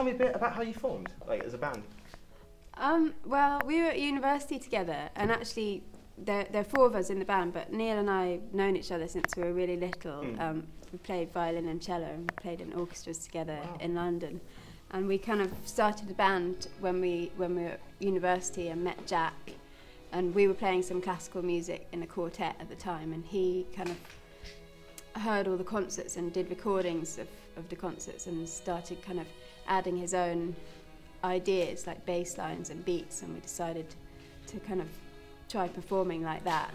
me a bit about how you formed, like, as a band? Well, we were at university together, and actually there are 4 of us in the band, but Neil and I have known each other since we were really little. We played violin and cello, and we played in orchestras together in London. And we kind of started the band when we were at university and met Jack, and we were playing some classical music in a quartet at the time, and he kind of heard all the concerts and did recordings of the concerts and started kind of adding his own ideas like bass lines and beats, and we decided to kind of try performing like that,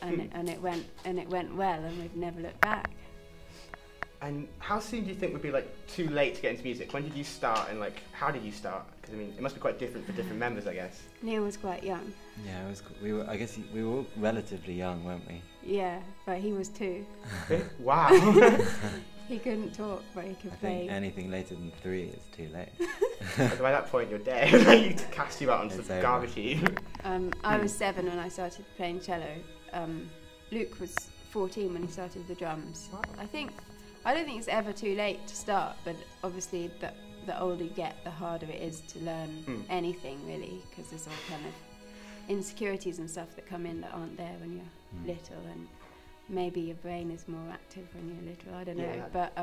and it went well, and we've never looked back. And how soon do you think would be like too late to get into music? When did you start, and like how did you start? Because I mean, it must be quite different for different members, I guess. Neil was quite young. Yeah, we were. I guess we were all relatively young, weren't we? Yeah, but he was 2. Wow. He couldn't talk, but he could play. I think anything later than 3 is too late. By that point, you're dead. Like, you cast you out onto the garbage heap. I was 7 when I started playing cello. Luke was 14 when he started the drums. Wow. I don't think it's ever too late to start, but obviously the older you get, the harder it is to learn anything, really, because there's all kind of insecurities and stuff that come in that aren't there when you're little, and maybe your brain is more active when you're little, I don't know. Yeah. But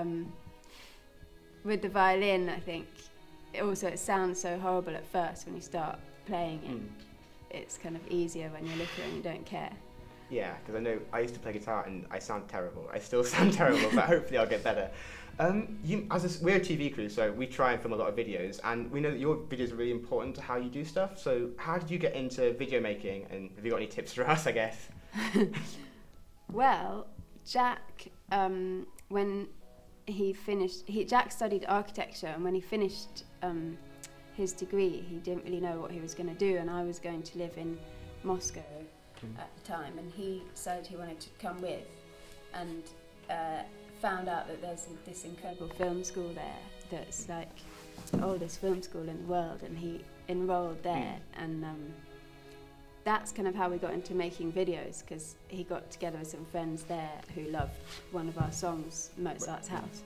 with the violin, I think, it sounds so horrible at first when you start playing it. It's kind of easier when you're little and you don't care. Yeah, because I know I used to play guitar and I sound terrible. I still sound terrible, but hopefully I'll get better. We're a TV crew, so we try and film a lot of videos, and we know that your videos are really important to how you do stuff. So how did you get into video making, and have you got any tips for us, I guess? Well, Jack, when he finished, Jack studied architecture, and when he finished his degree, he didn't really know what he was going to do, and I was going to live in Moscow at the time, and he decided he wanted to come with, and found out that there's this incredible film school there that's like the oldest film school in the world, and he enrolled there, and that's kind of how we got into making videos, because he got together with some friends there who loved one of our songs, Mozart's House,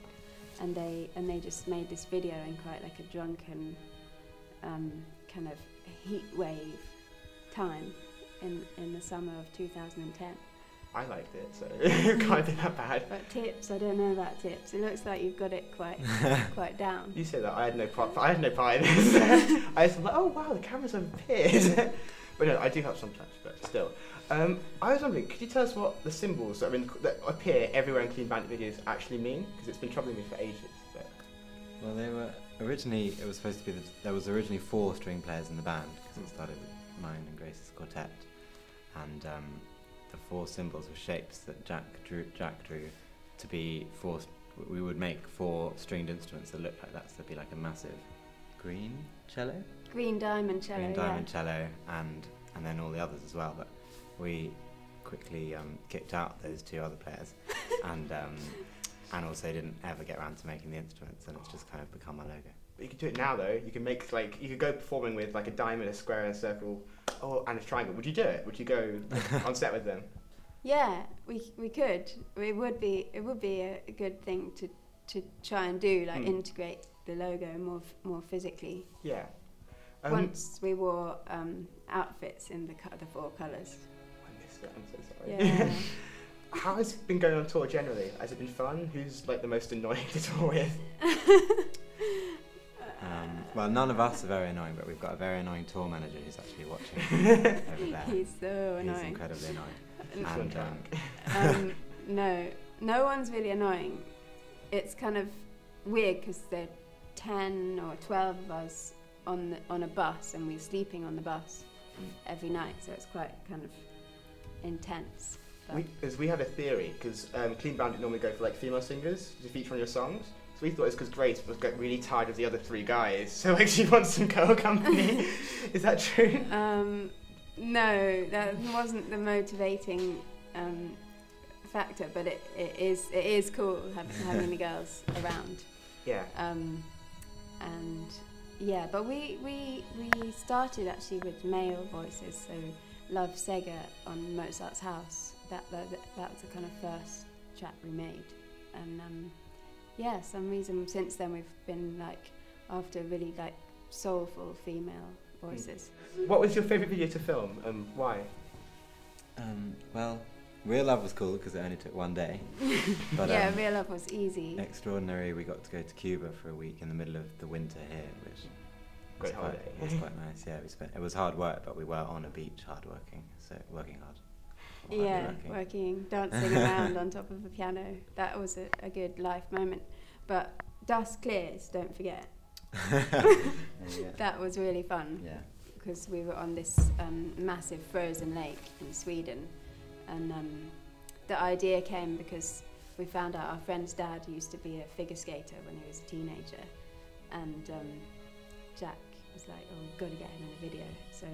and they just made this video in quite like a drunken kind of heat wave time in the summer of 2010. I liked it, so it can't be that bad. But tips, I don't know about tips. It looks like you've got it quite down. You say that, I had no part in this. I was like, oh wow, the camera's appeared. But no, I do have some touch, but still. I was wondering, could you tell us what the symbols that appear everywhere in Clean Bandit videos actually mean? Because it's been troubling me for ages. But. Well, they were originally, it was supposed to be, there was originally 4 string players in the band, because it started with mine and Grace's quartet. And the 4 symbols were shapes that Jack drew to be 4. We would make 4 stringed instruments that looked like that, so there'd be like a massive green cello, green diamond cello, and then all the others as well. But we quickly kicked out those 2 other players, and also didn't ever get around to making the instruments, and it's just kind of become our logo. But you could do it now though. You can make you could go performing with like a diamond, a square, and a circle, and a triangle. Would you do it? Would you go on set with them? Yeah, we could. It would be a good thing to try and do, like integrate the logo more physically. Yeah. Once we wore outfits in the 4 colours. I missed it. I'm so sorry. Yeah. How has it been going on tour generally? Has it been fun? Who's like the most annoying to tour with? Well, none of us are very annoying, but we've got a very annoying tour manager who's actually watching over there. He's so annoying. He's incredibly annoying. No one's really annoying. It's kind of weird because there are 10 or 12 of us on a bus, and we're sleeping on the bus every night, so it's quite kind of intense. We had a theory, because Clean Bandit normally go for like female singers to feature on your songs. So we thought it's because Grace was getting really tired of the other 3 guys, so like she wants some girl company. Is that true? No, that wasn't the motivating factor, but it is cool having the girls around. Yeah. And yeah, but we started actually with male voices, so Love Sega on Mozart's House. That was the kind of first track we made, and yeah, some reason since then we've been like after really like soulful female voices. What was your favourite video to film and why? Well, Real Love was cool because it only took one day. But, yeah, Real Love was easy. Extraordinary, we got to go to Cuba for a week in the middle of the winter here, which Great holiday. was quite nice. Yeah, it was hard work, but we were on a beach, working hard. Yeah, working, dancing around on top of a piano. That was a good life moment. But Dust Clears, don't forget. That was really fun. Yeah. Because we were on this massive frozen lake in Sweden, and the idea came because we found out our friend's dad used to be a figure skater when he was a teenager, and Jack was like, oh, we've got to get him in a video. So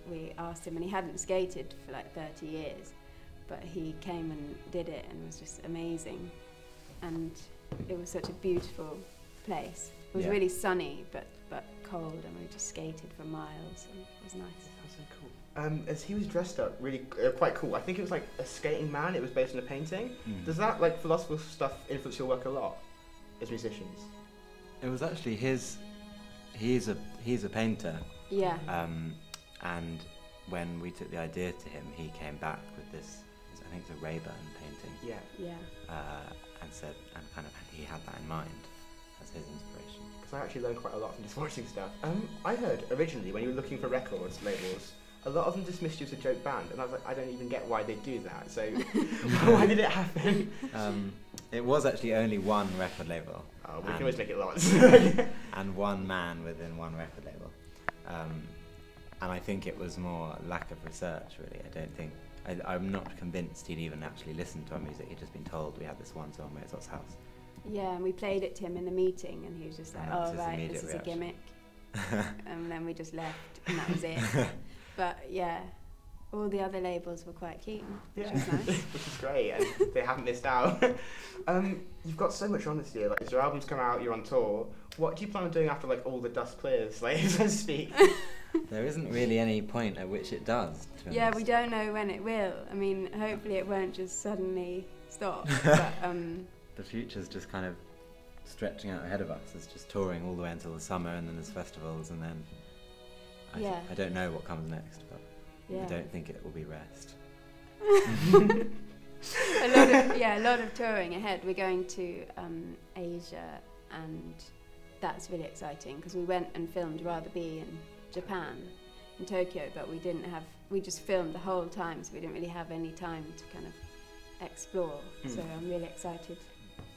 we asked him, and he hadn't skated for like 30 years, but he came and did it, and it was just amazing. And it was such a beautiful place. It was really sunny, but cold, and we just skated for miles, and it was nice. That's so cool. As he was dressed up, really quite cool. I think it was like a skating man. It was based on a painting. Does that like philosophical stuff influence your work a lot as musicians? It was actually his. He's a painter. Yeah. And when we took the idea to him, he came back with this. I think it's a Rayburn painting. Yeah. Yeah. And said, and kind of he had that in mind as his inspiration. I actually learned quite a lot from just watching stuff. I heard originally when you were looking for records labels, a lot of them dismissed you as a joke band, and I was like, I don't even get why they do that. So why did it happen? It was actually only one record label. Oh, we can always make it lots. And one man within one record label. And I think it was more lack of research, really. I don't think I'm not convinced he'd even actually listened to our music. He'd just been told we had this one song, Mozart's House. Yeah, and we played it to him in the meeting, and he was just like, oh right, this is a gimmick. And then we just left, and that was it. But yeah, all the other labels were quite keen, which was nice. Which is great, and they haven't missed out. You've got so much on this year, like as your albums come out, you're on tour. What do you plan on doing after like all the dust clears, like so to speak? There isn't really any point at which it does. Yeah, we don't know when it will. I mean, hopefully it won't just suddenly stop. But the future's just kind of stretching out ahead of us. It's just touring all the way until the summer, and then there's festivals, and then I don't know what comes next, but I don't think it will be rest. a lot of touring ahead. We're going to Asia, and that's really exciting because we went and filmed Rather Be in Japan, in Tokyo, but we just filmed the whole time, so we didn't really have any time to kind of explore. So I'm really excited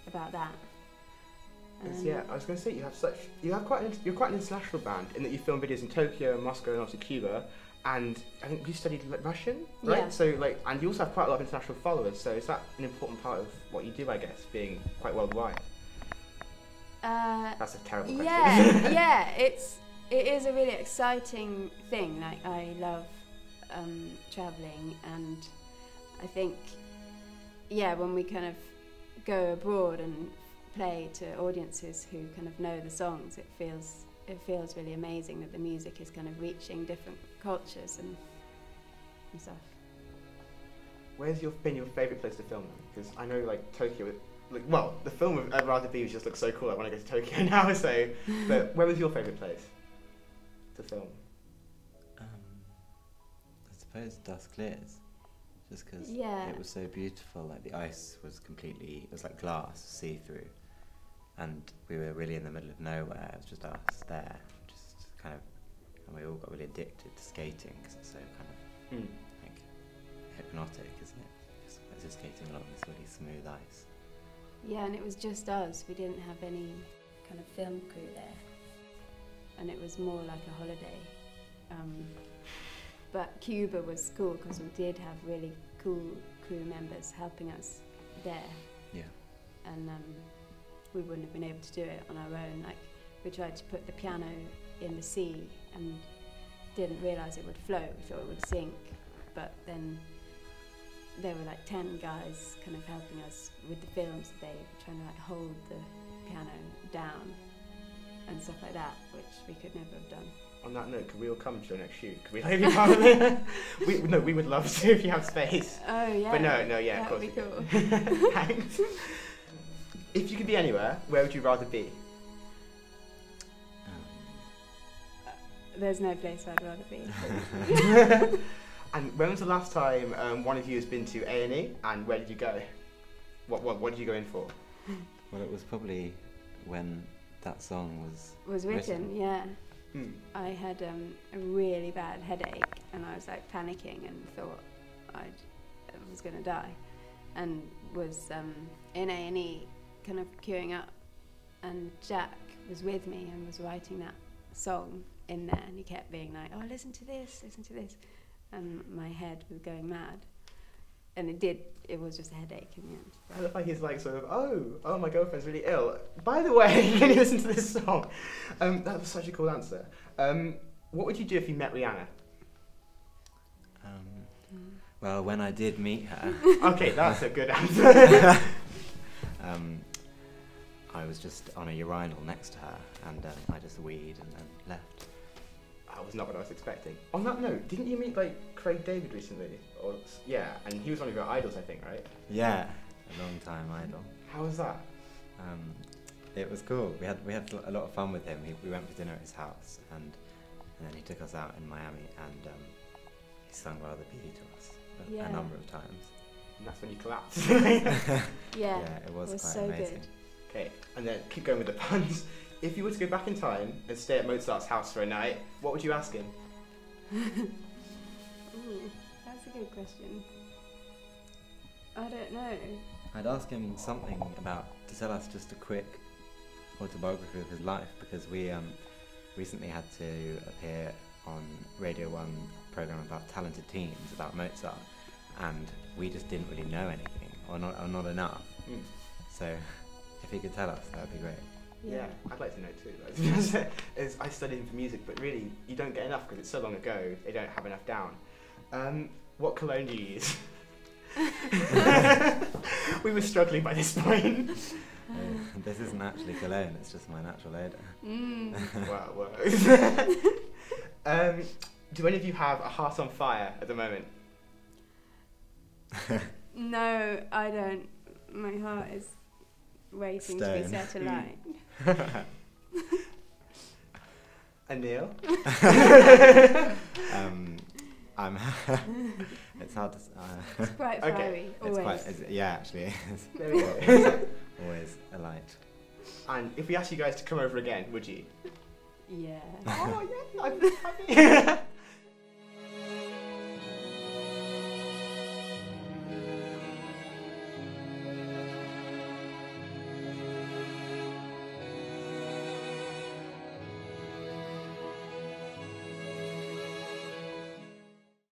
about that. Yeah, I was going to say you're quite an international band in that you film videos in Tokyo, Moscow, and also Cuba. And I think you studied Russian, right? Yeah. So and you also have quite a lot of international followers. So is that an important part of what you do? I guess being quite worldwide. That's a terrible question. Yeah, it is a really exciting thing. Like I love traveling, and I think when we kind of go abroad and play to audiences who kind of know the songs, it feels really amazing that the music is kind of reaching different cultures and stuff. Where's been your favourite place to film them? Because I know like Tokyo, the film of Rather Be just looks so cool. I want to go to Tokyo now. So, but where was your favourite place to film? I suppose Dust Clears, just because it was so beautiful. Like the ice was it was like glass, see-through, and we were really in the middle of nowhere. It was just us there, just kind of, and we all got really addicted to skating because it's so kind of like hypnotic, isn't it? Just skating along this really smooth ice. Yeah, and it was just us. We didn't have any kind of film crew there, and it was more like a holiday. But Cuba was cool because we did have really cool crew members helping us there. Yeah. And we wouldn't have been able to do it on our own. Like we tried to put the piano in the sea and didn't realise it would float. We thought it would sink, but then there were like 10 guys kind of helping us with the films today, trying to like hold the piano down and stuff like that, which we could never have done. On that note, could we all come to your next shoot? Could we like be part of it? We would love to if you have space. Oh yeah. But yeah, of course. That would be cool. Thanks. If you could be anywhere, where would you rather be? There's no place I'd rather be. And when was the last time one of you has been to A&E, and where did you go? What did you go in for? Well, it was probably when that song Was written, yeah. Hmm. I had a really bad headache, and I was like panicking and thought I was going to die, and was in A&E kind of queuing up, and Jack was with me and was writing that song in there, and he kept being like, oh, listen to this, and my head was going mad, and it was just a headache in the end. I look like he's like sort of, oh, my girlfriend's really ill. By the way, can you listen to this song? That was such a cool answer. What would you do if you met Rihanna? Well, when I did meet her, Okay, that's a good answer. I was just on a urinal next to her, and I just weed and then left. That was not what I was expecting. On that note, didn't you meet like Craig David recently? Or yeah, and he was one of your idols, I think, right? Yeah, a long time idol. How was that? It was cool. We had a lot of fun with him. We went for dinner at his house, and then he took us out in Miami, and he sung Rather Be to us a number of times. And that's when you collapsed. Yeah, it was quite so amazing. good. Okay, and then keep going with the puns. If you were to go back in time and stay at Mozart's house for a night, what would you ask him? Ooh, that's a good question. I don't know. I'd ask him something to tell us just a quick autobiography of his life, because we recently had to appear on Radio 1 program about talented teens, about Mozart, and we just didn't really know anything, or not enough. Mm. So if he could tell us, that would be great. Yeah, I'd like to know too. I studied him for music, but really, you don't get enough because it's so long ago, they don't have enough down. What cologne do you use? We were struggling by this point. This isn't actually cologne, it's just my natural odour. Well, it works. Do any of you have a heart on fire at the moment? No, I don't. My heart is waiting to be set alight. And Neil? I'm it's hard to It's quite fiery, always. Actually it is. There we go. Always a light. And if we asked you guys to come over again, would you? Yeah. Oh yeah, I'm happy.